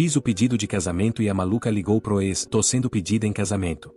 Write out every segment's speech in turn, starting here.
Fiz o pedido de casamento e a maluca ligou pro ex, tô sendo pedida em casamento.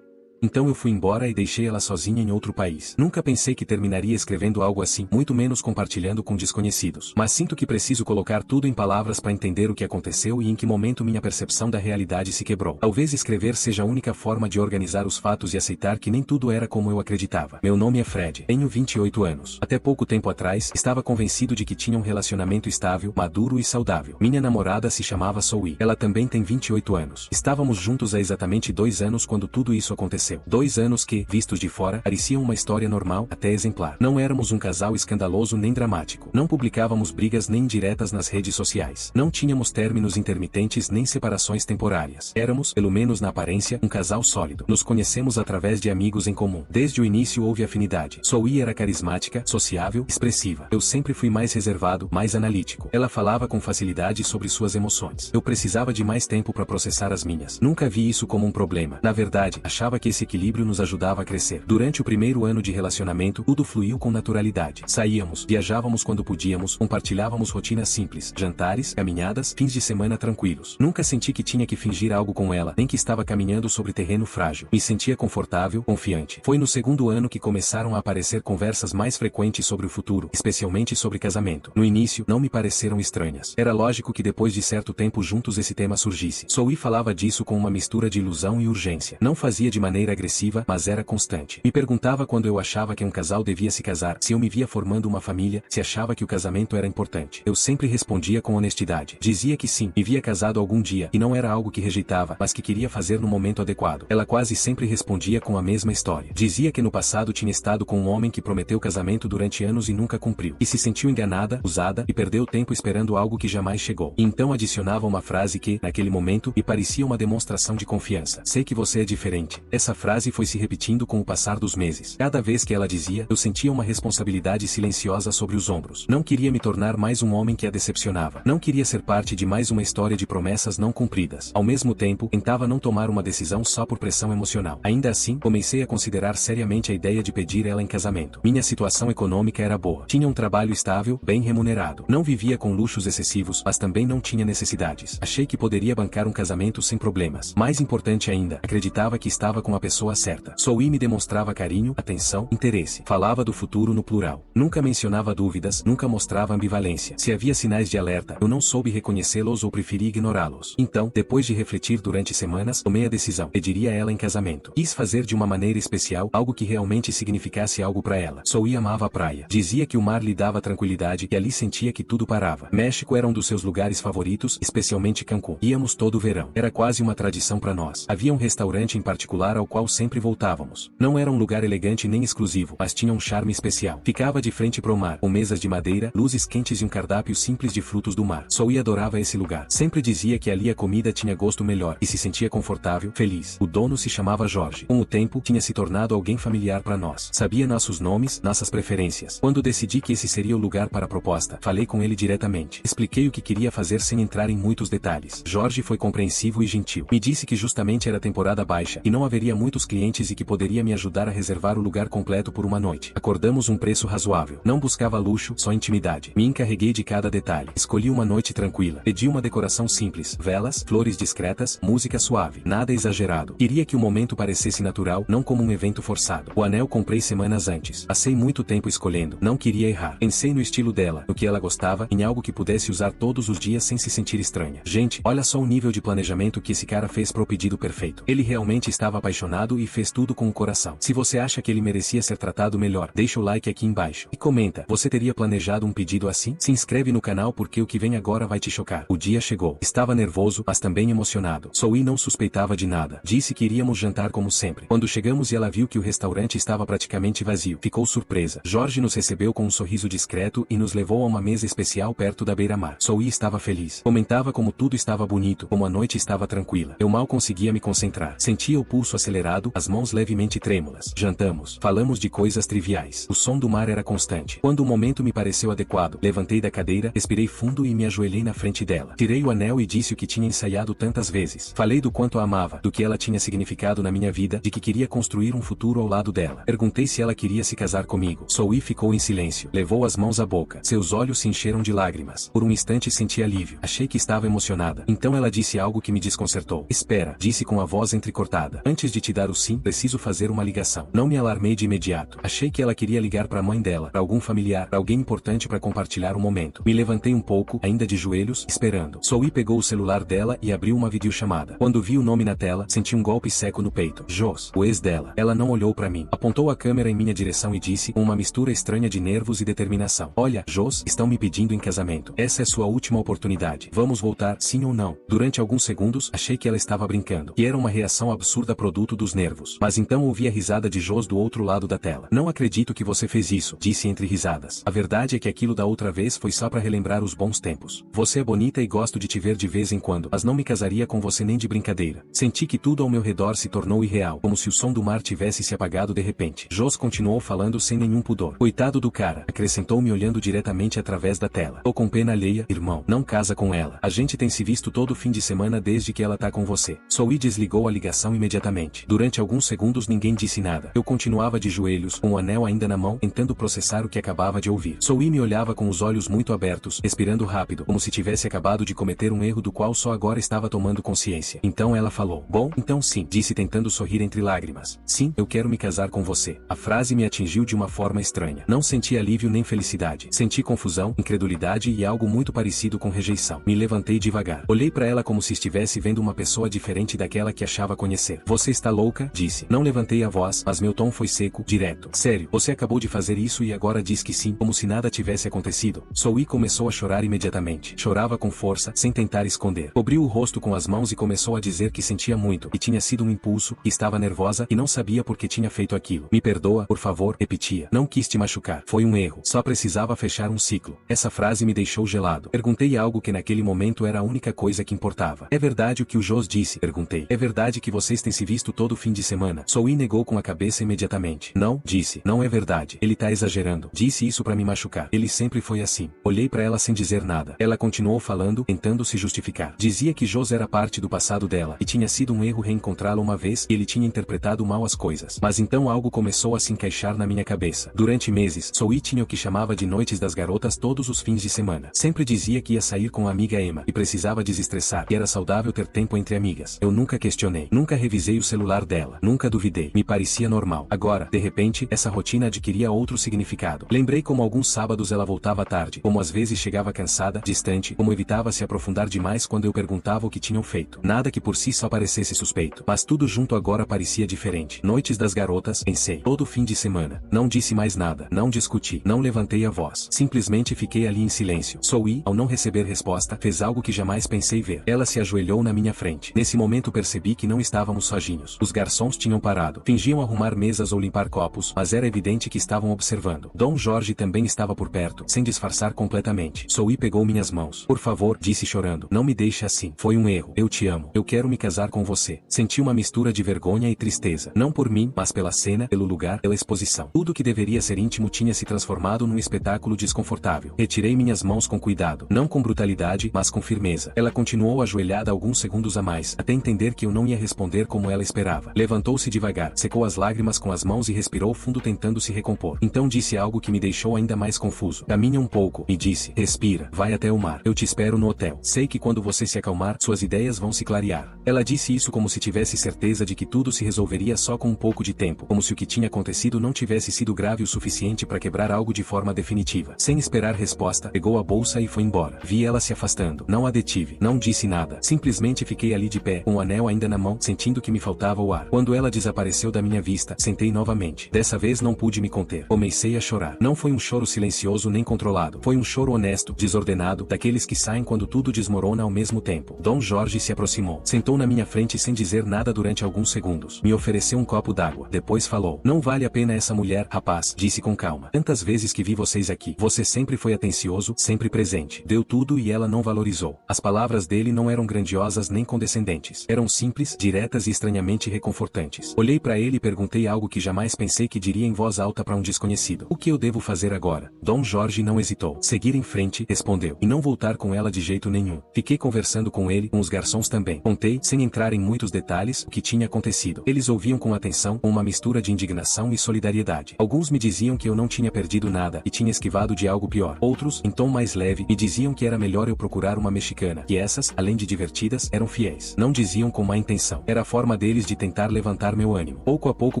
Então eu fui embora e deixei ela sozinha em outro país. Nunca pensei que terminaria escrevendo algo assim, muito menos compartilhando com desconhecidos. Mas sinto que preciso colocar tudo em palavras para entender o que aconteceu e em que momento minha percepção da realidade se quebrou. Talvez escrever seja a única forma de organizar os fatos e aceitar que nem tudo era como eu acreditava. Meu nome é Fred. Tenho 28 anos. Até pouco tempo atrás, estava convencido de que tinha um relacionamento estável, maduro e saudável. Minha namorada se chamava Zoe. Ela também tem 28 anos. Estávamos juntos há exatamente 2 anos quando tudo isso aconteceu. 2 anos que, vistos de fora, pareciam uma história normal, até exemplar. Não éramos um casal escandaloso nem dramático. Não publicávamos brigas nem indiretas nas redes sociais. Não tínhamos términos intermitentes nem separações temporárias. Éramos, pelo menos na aparência, um casal sólido. Nos conhecemos através de amigos em comum. Desde o início houve afinidade. Zoe era carismática, sociável, expressiva. Eu sempre fui mais reservado, mais analítico. Ela falava com facilidade sobre suas emoções. Eu precisava de mais tempo para processar as minhas. Nunca vi isso como um problema. Na verdade, achava que esse equilíbrio nos ajudava a crescer. Durante o primeiro ano de relacionamento, tudo fluiu com naturalidade. Saíamos, viajávamos quando podíamos, compartilhávamos rotinas simples, jantares, caminhadas, fins de semana tranquilos. Nunca senti que tinha que fingir algo com ela, nem que estava caminhando sobre terreno frágil. Me sentia confortável, confiante. Foi no segundo ano que começaram a aparecer conversas mais frequentes sobre o futuro, especialmente sobre casamento. No início, não me pareceram estranhas. Era lógico que depois de certo tempo juntos esse tema surgisse. Zoe falava disso com uma mistura de ilusão e urgência. Não fazia de maneira agressiva, mas era constante. Me perguntava quando eu achava que um casal devia se casar, se eu me via formando uma família, se achava que o casamento era importante. Eu sempre respondia com honestidade. Dizia que sim, me via casado algum dia, e não era algo que rejeitava, mas que queria fazer no momento adequado. Ela quase sempre respondia com a mesma história. Dizia que no passado tinha estado com um homem que prometeu casamento durante anos e nunca cumpriu. E se sentiu enganada, usada, e perdeu tempo esperando algo que jamais chegou. E então adicionava uma frase que, naquele momento, me parecia uma demonstração de confiança. Sei que você é diferente. Essa frase foi se repetindo com o passar dos meses. Cada vez que ela dizia, eu sentia uma responsabilidade silenciosa sobre os ombros. Não queria me tornar mais um homem que a decepcionava. Não queria ser parte de mais uma história de promessas não cumpridas. Ao mesmo tempo, tentava não tomar uma decisão só por pressão emocional. Ainda assim, comecei a considerar seriamente a ideia de pedir ela em casamento. Minha situação econômica era boa. Tinha um trabalho estável, bem remunerado. Não vivia com luxos excessivos, mas também não tinha necessidades. Achei que poderia bancar um casamento sem problemas. Mais importante ainda, acreditava que estava com a pessoa certa. Zoe me demonstrava carinho, atenção, interesse. Falava do futuro no plural. Nunca mencionava dúvidas, nunca mostrava ambivalência. Se havia sinais de alerta, eu não soube reconhecê-los ou preferi ignorá-los. Então, depois de refletir durante semanas, tomei a decisão. Pediria ela em casamento. Quis fazer de uma maneira especial, algo que realmente significasse algo para ela. Zoe amava a praia. Dizia que o mar lhe dava tranquilidade e ali sentia que tudo parava. México era um dos seus lugares favoritos, especialmente Cancún. Íamos todo o verão. Era quase uma tradição para nós. Havia um restaurante em particular ao qual sempre voltávamos. Não era um lugar elegante nem exclusivo, mas tinha um charme especial. Ficava de frente pro mar, com mesas de madeira, luzes quentes e um cardápio simples de frutos do mar. Zoe adorava esse lugar. Sempre dizia que ali a comida tinha gosto melhor e se sentia confortável, feliz. O dono se chamava Jorge. Com o tempo, tinha se tornado alguém familiar para nós. Sabia nossos nomes, nossas preferências. Quando decidi que esse seria o lugar para a proposta, falei com ele diretamente. Expliquei o que queria fazer sem entrar em muitos detalhes. Jorge foi compreensivo e gentil. Me disse que justamente era temporada baixa e não haveria muitos clientes e que poderia me ajudar a reservar o lugar completo por uma noite. Acordamos um preço razoável. Não buscava luxo, só intimidade. Me encarreguei de cada detalhe. Escolhi uma noite tranquila. Pedi uma decoração simples, velas, flores discretas, música suave. Nada exagerado. Queria que o momento parecesse natural, não como um evento forçado. O anel comprei semanas antes. Passei muito tempo escolhendo. Não queria errar. Pensei no estilo dela, no que ela gostava, em algo que pudesse usar todos os dias sem se sentir estranha. Gente, olha só o nível de planejamento que esse cara fez pro pedido perfeito. Ele realmente estava apaixonado e fez tudo com o coração. Se você acha que ele merecia ser tratado melhor, deixa o like aqui embaixo. E comenta, você teria planejado um pedido assim? Se inscreve no canal porque o que vem agora vai te chocar. O dia chegou. Estava nervoso, mas também emocionado. Zoe não suspeitava de nada. Disse que iríamos jantar como sempre. Quando chegamos e ela viu que o restaurante estava praticamente vazio, ficou surpresa. Jorge nos recebeu com um sorriso discreto e nos levou a uma mesa especial perto da beira-mar. Zoe estava feliz. Comentava como tudo estava bonito, como a noite estava tranquila. Eu mal conseguia me concentrar. Sentia o pulso acelerado desesperado, as mãos levemente trêmulas. Jantamos. Falamos de coisas triviais. O som do mar era constante. Quando o momento me pareceu adequado, levantei da cadeira, respirei fundo e me ajoelhei na frente dela. Tirei o anel e disse o que tinha ensaiado tantas vezes. Falei do quanto a amava, do que ela tinha significado na minha vida, de que queria construir um futuro ao lado dela. Perguntei se ela queria se casar comigo. Zoe ficou em silêncio. Levou as mãos à boca. Seus olhos se encheram de lágrimas. Por um instante senti alívio. Achei que estava emocionada. Então ela disse algo que me desconcertou. Espera, disse com a voz entrecortada. Antes de te dar o sim, preciso fazer uma ligação. Não me alarmei de imediato. Achei que ela queria ligar para a mãe dela, para algum familiar, para alguém importante para compartilhar o momento. Me levantei um pouco, ainda de joelhos, esperando. Zoe pegou o celular dela e abriu uma videochamada. Quando vi o nome na tela, senti um golpe seco no peito. Jos, o ex dela. Ela não olhou para mim. Apontou a câmera em minha direção e disse, com uma mistura estranha de nervos e determinação. Olha, Jos, estão me pedindo em casamento. Essa é sua última oportunidade. Vamos voltar, sim ou não? Durante alguns segundos, achei que ela estava brincando. Que era uma reação absurda produto dos nervos. Mas então ouvi a risada de Jos do outro lado da tela. Não acredito que você fez isso, disse entre risadas. A verdade é que aquilo da outra vez foi só para relembrar os bons tempos. Você é bonita e gosto de te ver de vez em quando, mas não me casaria com você nem de brincadeira. Senti que tudo ao meu redor se tornou irreal, como se o som do mar tivesse se apagado de repente. Jos continuou falando sem nenhum pudor. Coitado do cara, acrescentou me olhando diretamente através da tela. Tô com pena alheia, irmão. Não casa com ela. A gente tem se visto todo fim de semana desde que ela tá com você. Zoe desligou a ligação imediatamente. Durante alguns segundos ninguém disse nada. Eu continuava de joelhos, com o anel ainda na mão, tentando processar o que acabava de ouvir. Zoe me olhava com os olhos muito abertos, respirando rápido, como se tivesse acabado de cometer um erro do qual só agora estava tomando consciência. Então ela falou. Bom, então sim, disse tentando sorrir entre lágrimas. Sim, eu quero me casar com você. A frase me atingiu de uma forma estranha. Não senti alívio nem felicidade. Senti confusão, incredulidade e algo muito parecido com rejeição. Me levantei devagar. Olhei para ela como se estivesse vendo uma pessoa diferente daquela que achava conhecer. Você está louca? Disse. Não levantei a voz, mas meu tom foi seco, direto. Sério, você acabou de fazer isso e agora diz que sim, como se nada tivesse acontecido. Zoe começou a chorar imediatamente. Chorava com força, sem tentar esconder. Cobriu o rosto com as mãos e começou a dizer que sentia muito, que tinha sido um impulso, que estava nervosa e não sabia por que tinha feito aquilo. Me perdoa, por favor, repetia. Não quis te machucar. Foi um erro. Só precisava fechar um ciclo. Essa frase me deixou gelado. Perguntei algo que naquele momento era a única coisa que importava. É verdade o que o Jos disse? Perguntei. É verdade que vocês têm se visto todo fim de semana? Zoe negou com a cabeça imediatamente. Não, disse. Não é verdade. Ele tá exagerando. Disse isso pra me machucar. Ele sempre foi assim. Olhei pra ela sem dizer nada. Ela continuou falando, tentando se justificar. Dizia que Jos era parte do passado dela, e tinha sido um erro reencontrá-lo uma vez, e ele tinha interpretado mal as coisas. Mas então algo começou a se encaixar na minha cabeça. Durante meses, Zoe tinha o que chamava de noites das garotas todos os fins de semana. Sempre dizia que ia sair com a amiga Emma, e precisava desestressar, e era saudável ter tempo entre amigas. Eu nunca questionei. Nunca revisei o celular dela. Nunca duvidei. Me parecia normal. Agora, de repente, essa rotina adquiria outro significado. Lembrei como alguns sábados ela voltava tarde, como às vezes chegava cansada, distante, como evitava se aprofundar demais quando eu perguntava o que tinham feito. Nada que por si só parecesse suspeito. Mas tudo junto agora parecia diferente. Noites das garotas, pensei. Todo fim de semana. Não disse mais nada. Não discuti. Não levantei a voz. Simplesmente fiquei ali em silêncio. Zoe, ao não receber resposta, fez algo que jamais pensei ver. Ela se ajoelhou na minha frente. Nesse momento percebi que não estávamos sozinhos. Os garçons tinham parado. Fingiam arrumar mesas ou limpar copos, mas era evidente que estavam observando. Dom Jorge também estava por perto, sem disfarçar completamente. Zoe pegou minhas mãos. Por favor, disse chorando. Não me deixe assim. Foi um erro. Eu te amo. Eu quero me casar com você. Senti uma mistura de vergonha e tristeza. Não por mim, mas pela cena, pelo lugar, pela exposição. Tudo que deveria ser íntimo tinha se transformado num espetáculo desconfortável. Retirei minhas mãos com cuidado. Não com brutalidade, mas com firmeza. Ela continuou ajoelhada alguns segundos a mais, até entender que eu não ia responder como ela esperava. Levantou-se devagar, secou as lágrimas com as mãos e respirou fundo tentando se recompor. Então disse algo que me deixou ainda mais confuso. Caminha um pouco, me disse. Respira, vai até o mar. Eu te espero no hotel. Sei que quando você se acalmar, suas ideias vão se clarear. Ela disse isso como se tivesse certeza de que tudo se resolveria só com um pouco de tempo, como se o que tinha acontecido não tivesse sido grave o suficiente para quebrar algo de forma definitiva. Sem esperar resposta, pegou a bolsa e foi embora. Vi ela se afastando. Não a detive. Não disse nada. Simplesmente fiquei ali de pé, com o anel ainda na mão, sentindo que me faltava o ar. Quando ela desapareceu da minha vista, sentei novamente. Dessa vez não pude me conter. Comecei a chorar. Não foi um choro silencioso nem controlado. Foi um choro honesto, desordenado, daqueles que saem quando tudo desmorona ao mesmo tempo. Dom Jorge se aproximou. Sentou na minha frente sem dizer nada durante alguns segundos. Me ofereceu um copo d'água. Depois falou. Não vale a pena essa mulher, rapaz, disse com calma. Tantas vezes que vi vocês aqui. Você sempre foi atencioso, sempre presente. Deu tudo e ela não valorizou. As palavras dele não eram grandiosas nem condescendentes. Eram simples, diretas e estranhamente reconfortantes. Olhei para ele e perguntei algo que jamais pensei que diria em voz alta para um desconhecido. O que eu devo fazer agora? Dom Jorge não hesitou. Seguir em frente, respondeu. E não voltar com ela de jeito nenhum. Fiquei conversando com ele, com os garçons também. Contei, sem entrar em muitos detalhes, o que tinha acontecido. Eles ouviam com atenção, com uma mistura de indignação e solidariedade. Alguns me diziam que eu não tinha perdido nada e tinha esquivado de algo pior. Outros, em tom mais leve, me diziam que era melhor eu procurar uma mexicana, que essas, além de divertidas, eram fiéis. Não diziam com má intenção. Era a forma deles de tentar levantar meu ânimo. Pouco a pouco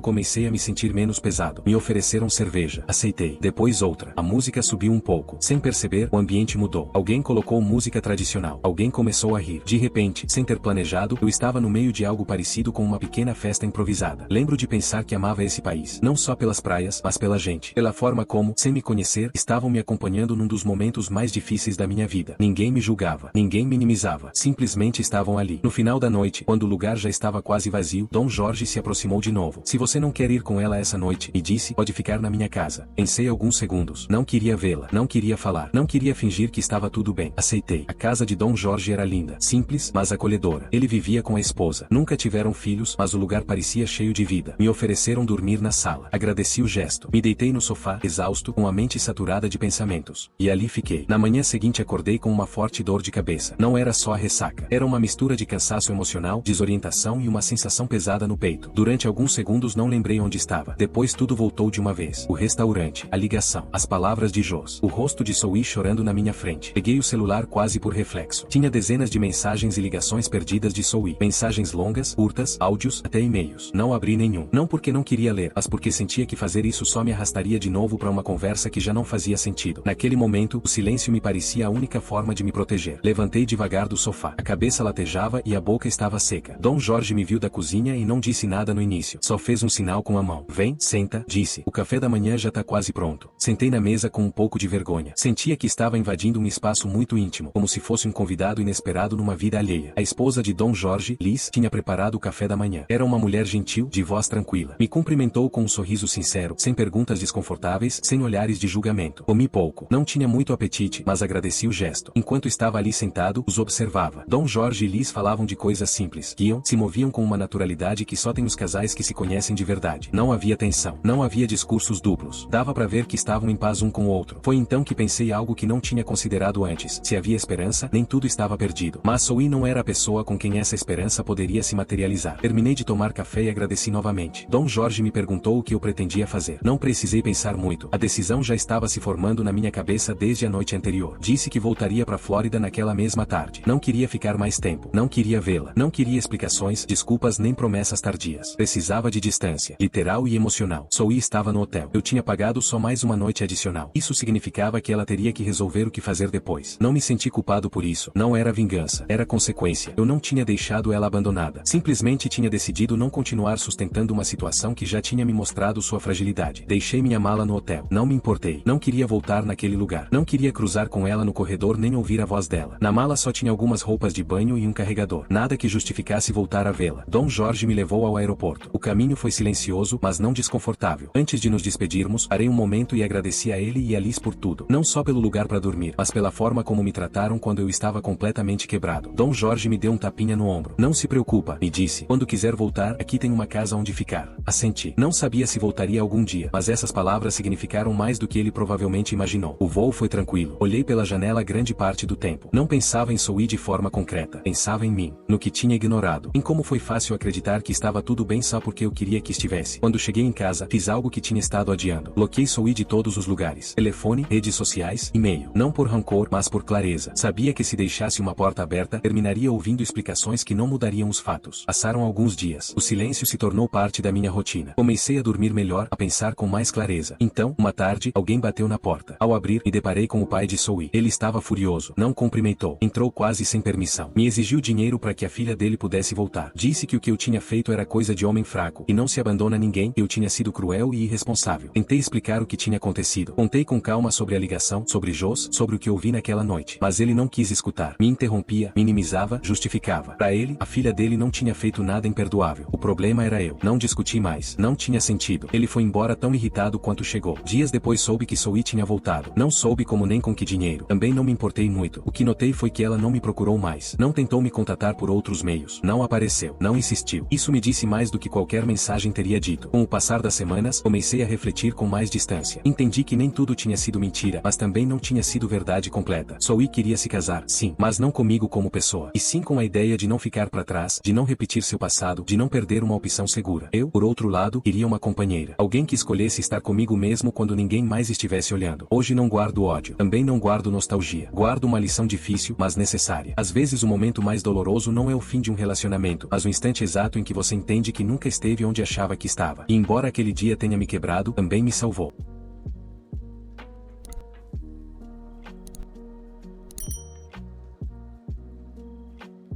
comecei a me sentir menos pesado. Me ofereceram cerveja. Aceitei. Depois outra. A música subiu um pouco. Sem perceber, o ambiente mudou. Alguém colocou música tradicional. Alguém começou a rir. De repente, sem ter planejado, eu estava no meio de algo parecido com uma pequena festa improvisada. Lembro de pensar que amava esse país. Não só pelas praias, mas pela gente. Pela forma como, sem me conhecer, estavam me acompanhando num dos momentos mais difíceis da minha vida. Ninguém me julgava. Ninguém minimizava. Simplesmente estavam ali. No final da noite, quando o lugar já estava quase vazio, Dom Jorge se aproximou de novo. Se você não quer ir com ela essa noite, me disse, pode ficar na minha casa. Pensei alguns segundos. Não queria vê-la. Não queria falar. Não queria fingir que estava tudo bem. Aceitei. A casa de Dom Jorge era linda. Simples, mas acolhedora. Ele vivia com a esposa. Nunca tiveram filhos, mas o lugar parecia cheio de vida. Me ofereceram dormir na sala. Agradeci o gesto. Me deitei no sofá, exausto, com a mente saturada de pensamentos. E ali fiquei. Na manhã seguinte acordei com uma forte dor de cabeça. Não era só a ressaca. Era uma mistura de cansaço emocional, desorientação e uma sensação pesada no peito. Durante alguns segundos não lembrei onde estava. Depois tudo voltou de uma vez. O restaurante, a ligação, as palavras de Jos, o rosto de Soui chorando na minha frente. Peguei o celular quase por reflexo. Tinha dezenas de mensagens e ligações perdidas de Soui. Mensagens longas, curtas, áudios, até e-mails. Não abri nenhum. Não porque não queria ler, mas porque sentia que fazer isso só me arrastaria de novo para uma conversa que já não fazia sentido. Naquele momento, o silêncio me parecia a única forma de me proteger. Levantei devagar do sofá. A cabeça latejava e a boca estava seca. Dom Jorge me viu da cozinha e não disse nada no início. Só fez um sinal com a mão. Vem, senta, disse. O café da manhã já tá quase pronto. Sentei na mesa com um pouco de vergonha. Sentia que estava invadindo um espaço muito íntimo, como se fosse um convidado inesperado numa vida alheia. A esposa de Dom Jorge, Liz, tinha preparado o café da manhã. Era uma mulher gentil, de voz tranquila. Me cumprimentou com um sorriso sincero, sem perguntas desconfortáveis, sem olhares de julgamento. Comi pouco. Não tinha muito apetite, mas agradeci o gesto. Enquanto estava ali sentado, os observava. Dom Jorge e Liz falavam de coisas simples. Riam, se moviam com uma naturalidade que só tem os casais que se conhecem de verdade. Não havia tensão. Não havia discursos duplos. Dava para ver que estavam em paz um com o outro. Foi então que pensei algo que não tinha considerado antes. Se havia esperança, nem tudo estava perdido. Mas Soui não era a pessoa com quem essa esperança poderia se materializar. Terminei de tomar café e agradeci novamente. Dom Jorge me perguntou o que eu pretendia fazer. Não precisei pensar muito. A decisão já estava se formando na minha cabeça desde a noite anterior. Disse que voltaria para Flórida naquela mesma tarde. Não queria ficar mais tempo. Não queria vê-la. Não queria explicações, desculpas nem promessas tardias. Precisava de distância, literal e emocional. Soui estava no hotel. Eu tinha pagado só mais uma noite adicional. Isso significava que ela teria que resolver o que fazer depois. Não me senti culpado por isso. Não era vingança. Era consequência. Eu não tinha deixado ela abandonada. Simplesmente tinha decidido não continuar sustentando uma situação que já tinha me mostrado sua fragilidade. Deixei minha mala no hotel. Não me importei. Não queria voltar naquele lugar. Não queria cruzar com ela no corredor nem ouvir a voz dela. Na mala só tinha algumas roupas de banho e um carregador. Nada que justificasse voltar a vê-la. Dom Jorge me levou ao aeroporto. O caminho foi silencioso, mas não desconfortável. Antes de nos despedirmos, parei um momento e agradeci a ele e a Liz por tudo. Não só pelo lugar para dormir, mas pela forma como me trataram quando eu estava completamente quebrado. Dom Jorge me deu um tapinha no ombro. Não se preocupa, me disse. Quando quiser voltar, aqui tem uma casa onde ficar. Assenti. Não sabia se voltaria algum dia, mas essas palavras significaram mais do que ele provavelmente imaginou. O voo foi tranquilo. Olhei pela janela grande parte do tempo. Não pensava em Soui de forma concreta. Pensava em mim, no que tinha ignorado, em como foi fácil acreditar que estava tudo bem só porque eu queria que estivesse. Quando cheguei em casa, fiz algo que tinha estado adiando. Bloqueei Soui de todos os lugares. Telefone, redes sociais, e-mail. Não por rancor, mas por clareza. Sabia que se deixasse uma porta aberta, terminaria ouvindo explicações que não mudariam os fatos. Passaram alguns dias. O silêncio se tornou parte da minha rotina. Comecei a dormir melhor, a pensar com mais clareza. Então, uma tarde, alguém bateu na porta. Ao abrir, me deparei com o pai de Soui. Ele estava furioso. Não cumprimentou. Entrou quase sem permissão. Me exigiu dinheiro para que a filha dele pudesse voltar. Disse que o que eu tinha feito era coisa de homem fraco, e não se abandona ninguém, eu tinha sido cruel e irresponsável. Tentei explicar o que tinha acontecido. Contei com calma sobre a ligação, sobre Jos, sobre o que ouvi naquela noite. Mas ele não quis escutar. Me interrompia, minimizava, justificava. Para ele, a filha dele não tinha feito nada imperdoável. O problema era eu. Não discuti mais. Não tinha sentido. Ele foi embora tão irritado quanto chegou. Dias depois soube que Soui tinha voltado. Não soube como nem com que dinheiro. Também não me importei muito. O que notei foi que ela não me procurou mais. Não tentou me contatar por outros meios. Não apareceu. Não insistiu. partiu. Isso me disse mais do que qualquer mensagem teria dito. Com o passar das semanas, comecei a refletir com mais distância. Entendi que nem tudo tinha sido mentira, mas também não tinha sido verdade completa. Zoe queria se casar, sim, mas não comigo como pessoa, e sim com a ideia de não ficar para trás, de não repetir seu passado, de não perder uma opção segura. Eu, por outro lado, queria uma companheira. Alguém que escolhesse estar comigo mesmo quando ninguém mais estivesse olhando. Hoje não guardo ódio. Também não guardo nostalgia. Guardo uma lição difícil, mas necessária. Às vezes o momento mais doloroso não é o fim de um relacionamento, mas o instante exato em que você entende que nunca esteve onde achava que estava. E embora aquele dia tenha me quebrado, também me salvou.